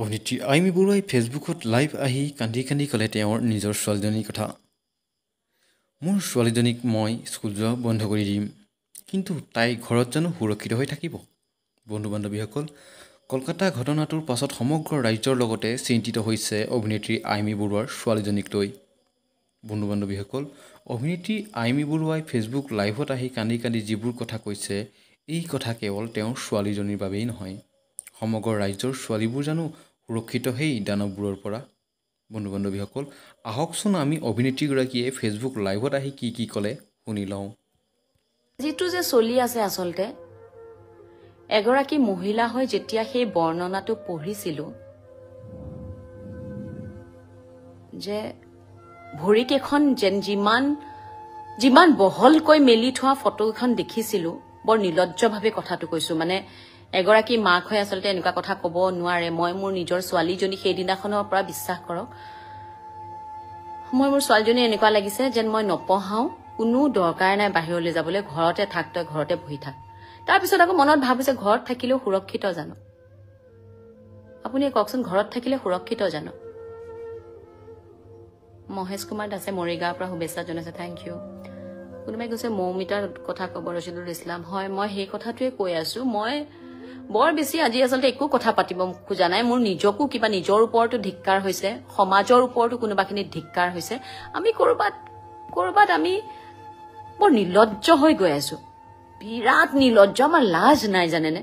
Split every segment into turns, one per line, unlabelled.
অভিনেত্ৰী আইমি বৰুৱাই ফেচবুকত লাইভ আহি কান্দি কান্দি ক'লে তেওঁৰ নিজৰ ছোৱালীজনীৰ কথা। মোৰ ছোৱালীজনীক মই স্কুল যোৱা বন্ধ কৰি দিম, কিন্তু তাই ঘৰত জানো সুৰক্ষিত হৈ থাকিব? বন্ধু বান্ধৱীসকল, কলকাতা ঘটনাটোৰ পাছত সমগ্ৰ ৰাজ্যৰ লগতে চিন্তিত হৈছে অভিনেত্ৰী আইমি বৰুৱাৰ ছোৱালীজনীক লৈ। বন্ধু বান্ধৱীসকল, অভিনেত্ৰী আইমি বৰুৱাই ফেচবুক লাইভত আহি কান্দি কান্দি যিবোৰ কথা কৈছে, এই কথা কেৱল তেওঁৰ ছোৱালীজনীৰ বাবেই নহয়, সমগ্ৰ ৰাজ্যৰ ছোৱালীবোৰ জানো সুৰক্ষিত সেই দানৱবোৰৰ পৰা? বন্ধু বান্ধৱীসকল, আহকচোন আমি অভিনেত্ৰীগৰাকীয়ে ফেচবুক লাইভত আহি কি ক'লে শুনি লওঁ।
যিটো যে চলি আছে আচলতে, এগৰাকী মহিলা হৈ যেতিয়া সেই বৰ্ণনাটো পঢ়িছিলো যে ভৰিকেইখন যেন যিমান বহলকৈ মেলি থোৱা ফটোকেইখন দেখিছিলো, বৰ নিলজ্জভাৱে কথাটো কৈছো, মানে এগৰাকী মাক হৈ আচলতে এনেকুৱা কথা ক'ব নোৱাৰে। মই মোৰ নিজৰ ছোৱালীজনী সেইদিনাখনৰ পৰা বিশ্বাস কৰক, মই মোৰ ছোৱালীজনী এনেকুৱা লাগিছে যেন মই নপঢ়াও, কোনো দৰকাৰ নাই বাহিৰলৈ যাবলৈ, ঘৰতে থাক, তই ঘৰতে বহি থাক। তাৰপিছত আকৌ মনত ভাবিছে ঘৰত থাকিলেও সুৰক্ষিত জানো? আপুনি কওকচোন, ঘৰত থাকিলে সুৰক্ষিত জানো? মহেশ কুমাৰ দাসে মৰিগাঁৱৰ পৰা শুভেচ্ছা জনাইছে, থেংক ইউ। কোনোবাই কৈছে মৌমিতাৰ কথা ক'ব ৰচিদুল ইছলাম। হয়, মই সেই কথাটোৱে কৈ আছো। মই বৰ বেছি আজি আচলতে একো কথা পাতিব খোজা নাই। মোৰ নিজকো কিবা নিজৰ ওপৰতো ধিক্কাৰ হৈছে, সমাজৰ ওপৰতো কোনোবাখিনিত ধিক্কাৰ হৈছে। আমি কৰবাত আমি বৰ নিলজ্জ হৈ গৈ আছো, বিৰাট নিলজ্জ। আমাৰ লাজ নাই জানেনে?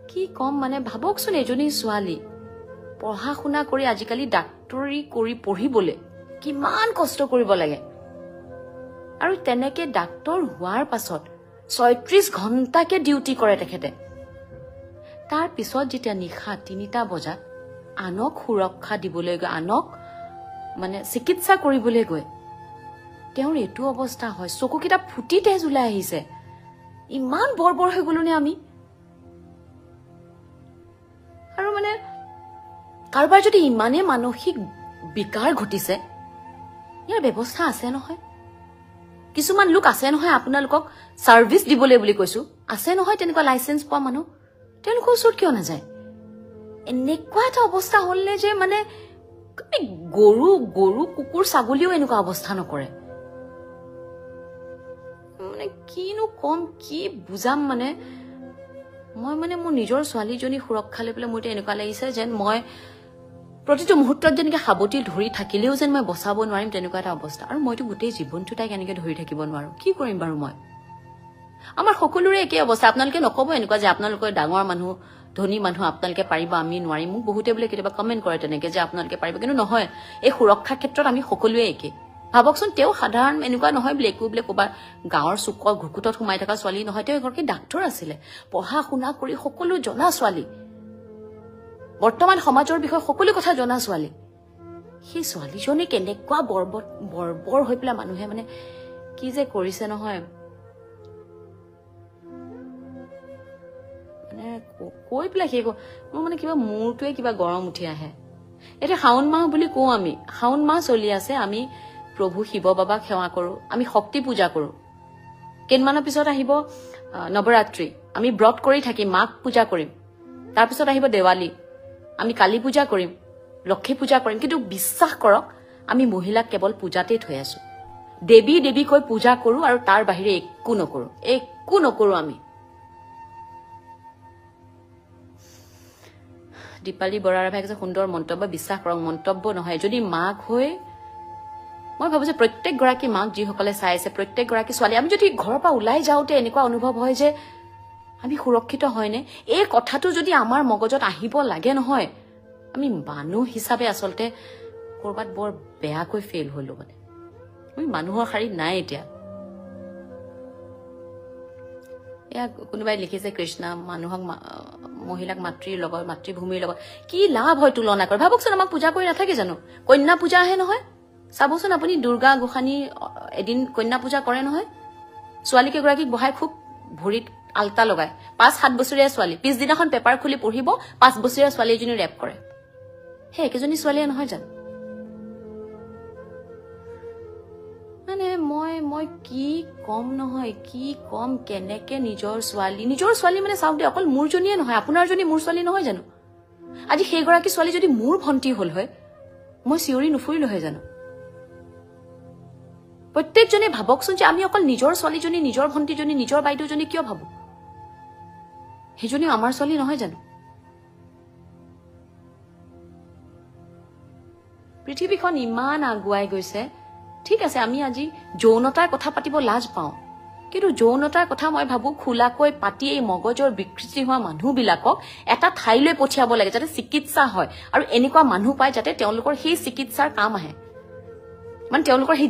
কি কম, মানে ভাবকচোন, এজনী ছোৱালী পঢ়া শুনা কৰি আজিকালি ডাক্তৰী কৰি পঢ়িবলৈ কিমান কষ্ট কৰিব লাগে, আৰু তেনেকে ডাক্তৰ হোৱাৰ পাছত ৩৬ ঘণ্টাকে ডিউটি কৰে তেখেতে। তাৰ পিছত যেতিয়া নিশা ৩টা বজাত আনক সুৰক্ষা দিবলৈ গৈ, আনক মানে চিকিৎসা কৰিবলৈ গৈ তেওঁৰ এইটো অৱস্থা হয়, চকুকেইটা ফুটি তেজ ওলাই আহিছে। ইমান বৰ্বৰ হৈ গলো নে আমি? আৰু মানে কাৰোবাৰ যদি ইমানেই মানসিক বিকাৰ ঘটিছে, ইয়াৰ ব্যৱস্থা আছে নহয়। কিছুমান লোক আছে নহয় আপোনালোকক ছাৰ্ভিচ দিবলৈ বুলি কৈছো, আছে নহয় তেনেকুৱা লাইচেঞ্চ পোৱা মানুহ, তেওঁলোকৰ ওচৰত কিয় নাযায়? এনেকুৱা এটা অৱস্থা হলনে যে মানে গৰু কুকুৰ ছাগলীও এনেকুৱা অৱস্থা নকৰে। মানে কিনো কম, কি বুজাম, মানে মই মোৰ নিজৰ ছোৱালীজনী সুৰক্ষা লৈ পেলাই মোৰ এতিয়া এনেকুৱা লাগিছে যেন মই প্ৰতিটো মুহূৰ্তত যেনেকে সাৱটি ধৰি থাকিলেও যেন মই বচাব নোৱাৰিম, তেনেকুৱা এটা অৱস্থা। আৰু মইতো গোটেই জীৱনটো তাইক এনেকে ধৰি থাকিব নোৱাৰো, কি কৰিম বাৰু মই? আমাৰ সকলোৰে একে অৱস্থা। আপোনালোকে নকব এনেকুৱা যে আপোনালোকৰ ডাঙৰ মানুহ, ধনী মানুহ, আপোনালোকে পাৰিব, আমি নোৱাৰিম। মোক বহুতে বোলে কেতিয়াবা কমেণ্ট কৰে তেনেকে যে আপোনালোকে পাৰিব, কিন্তু নহয়। এই সুৰক্ষাৰ ক্ষেত্ৰত আমি সকলোৱে একে। ভাবকচোন, তেওঁ সাধাৰণ এনেকুৱা নহয় বোলে একো বোলে ক'ৰবাৰ গাঁৱৰ চুকৰ ঘুকুতত সোমাই থকা ছোৱালী নহয়, তেওঁ এগৰাকী ডাক্তৰ আছিলে, পঢ়া শুনা কৰি সকলো জনা ছোৱালী, বৰ্তমান সমাজৰ বিষয়ে সকলো কথা জনা ছোৱালী। সেই ছোৱালীজনী কেনেকুৱা বৰ্বৰ হৈ পেলাই মানুহে মানে কি যে কৰিছে নহয়, মানে কৈ পেলাই সেই মোৰ মানে কিবা মূৰটোৱে কিবা গৰম উঠি আহে। এতিয়া শাওণ মাহ বুলি কওঁ আমি, শাওণ মাহ চলি আছে, আমি প্ৰভু শিৱ বাবাক সেৱা কৰো, আমি শক্তি পূজা কৰো। কেইদিনমানৰ পিছত আহিব নৱৰাত্ৰি, আমি ব্ৰত কৰি থাকিম, মাক পূজা কৰিম। তাৰপিছত আহিব দেৱালী, আমি কালী পূজা কৰিম, লক্ষ্মী পূজা কৰিম। কিন্তু বিশ্বাস কৰক, আমি মহিলাক কেৱল পূজাতেই থৈ আছো। দেৱী দেৱী কৈ পূজা কৰো, আৰু তাৰ বাহিৰে একো নকৰো আমি। দীপালী বৰাৰ ভাই কৈছে সুন্দৰ মন্তব্য। বিশ্বাস কৰক, মন্তব্য নহয়, যদি মাক হৈ মই ভাবো যে প্ৰত্যেক গৰাকী মাক যিসকলে চাই আছে, প্ৰত্যেক গৰাকী ছোৱালী, আমি যদি ঘৰৰ পৰা ওলাই যাওঁতে এনেকুৱা অনুভৱ হয় যে আমি সুৰক্ষিত হয়নে, এই কথাটো যদি আমাৰ মগজত আহিব লাগে নহয়, আমি মানুহ হিচাপে আচলতে কৰবাত বৰ বেয়াকৈ ফেইল হলো। মানে আমি মানুহৰ শাৰীত নাই এতিয়া। এয়া কোনোবাই লিখিছে, কৃষ্ণা মানুহক মহিলাক মাতৃৰ লগত, মাতৃভূমিৰ লগত কি লাভ হয় তুলনা কৰে? ভাবকচোন, আমাক পূজা কৰি নাথাকে জানো? কন্যা পূজা আহে নহয়, চাবচোন আপুনি, দুৰ্গা গোসানী এদিন কন্যা পূজা কৰে নহয়। ছোৱালীকেইগৰাকীক বহাই খুব ভৰিত আলতা লগায়, 5-7 বছৰীয়া ছোৱালী, পিছদিনাখন পেপাৰ খুলি পঢ়িব 5 বছৰীয়া ছোৱালী এজনী ৰেপ কৰে। সেই একেজনী ছোৱালীয়ে নহয় জানো? মানে মই কি কম নহয়, কি কম, কেনেকে নিজৰ ছোৱালী মানে চাওক দে, অকল মোৰ জনীয়ে নহয়, আপোনাৰ জনী মোৰ ছোৱালী নহয় জানো? আজি সেইগৰাকী ছোৱালী যদি মোৰ ভণ্টি হল হয়, মই চিঞৰি নুফুৰিলো হয় জানো? প্ৰত্যেকজনে ভাবকচোন যে আমি অকল নিজৰ ছোৱালীজনী, নিজৰ ভণ্টিজনী, নিজৰ বাইদেউজনী কিয় ভাবো? সেইজনীও আমাৰ ছোৱালী নহয় জানো? পৃথিৱীখন ইমান আগুৱাই গৈছে, ঠিক আছে আমি আজি যৌনতাৰ কথা পাতিব লাজ পাওঁ, কিন্তু যৌনতাৰ কথা মই ভাবো খোলাকৈ পাতি এই মগজৰ বিকৃতি হোৱা মানুহবিলাকক এটা ঠাইলৈ পঠিয়াব লাগে যাতে চিকিৎসা হয়, আৰু এনেকুৱা মানুহ পায় যাতে তেওঁলোকৰ সেই চিকিৎসাৰ কাম আহে, মানে তেওঁলোকৰ সেই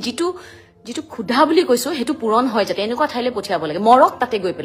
যিটো ক্ষুধা বুলি কৈছো সেইটো পূৰণ হয়, যাতে এনেকুৱা ঠাইলৈ পঠিয়াব লাগে, মৰক তাতে গৈ পেলাই।